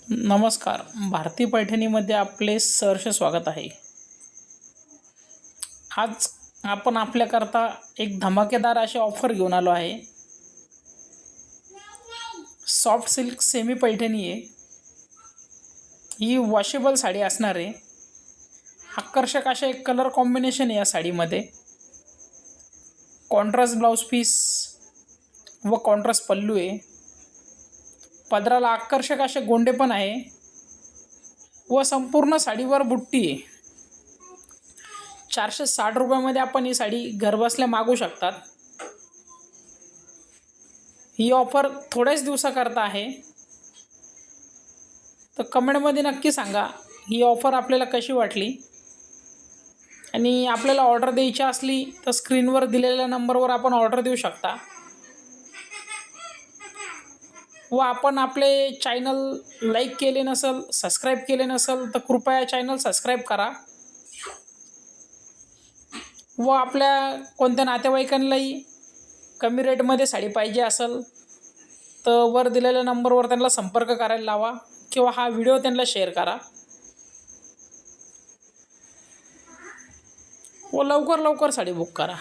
नमस्कार. भारती पैठणीमध्ये आपले सहर्ष स्वागत आहे. आज आपण आपल्याकरता एक धमाकेदार अशी ऑफर घेऊन आलो आहे. सॉफ्ट सिल्क सेमी पैठणी आहे. ही वॉशेबल साडी असणार आहे. आकर्षक असे एक कलर कॉम्बिनेशन आहे या साडीमध्ये. कॉन्ट्रास्ट ब्लाउज पीस व कॉन्ट्रास्ट पल्लू आहे. पदराला आकर्षक असे गोंडे पण आहे व संपूर्ण साडीवर बुट्टी आहे. 460 रुपयामध्ये आपण ही साडी घरबसल्या मागवू शकतात. ही ऑफर थोड्याच दिवसाकरता आहे. तर कमेंटमध्ये नक्की सांगा ही ऑफर आपल्याला कशी वाटली आणि आपल्याला ऑर्डर द्यायची असली तर स्क्रीनवर दिलेल्या नंबरवर आपण ऑर्डर देऊ शकता. व आपण आपले चॅनल लाईक केले नसेल, सबस्क्राईब केले नसेल तर कृपया चॅनल सबस्क्राईब करा. व आपल्या कोणत्या नातेवाईकांनाही कमी रेटमध्ये साडी पाहिजे असेल तर वर दिलेल्या नंबरवर त्यांना संपर्क करायला लावा किंवा हा व्हिडिओ त्यांना शेअर करा व लवकर साडी बुक करा.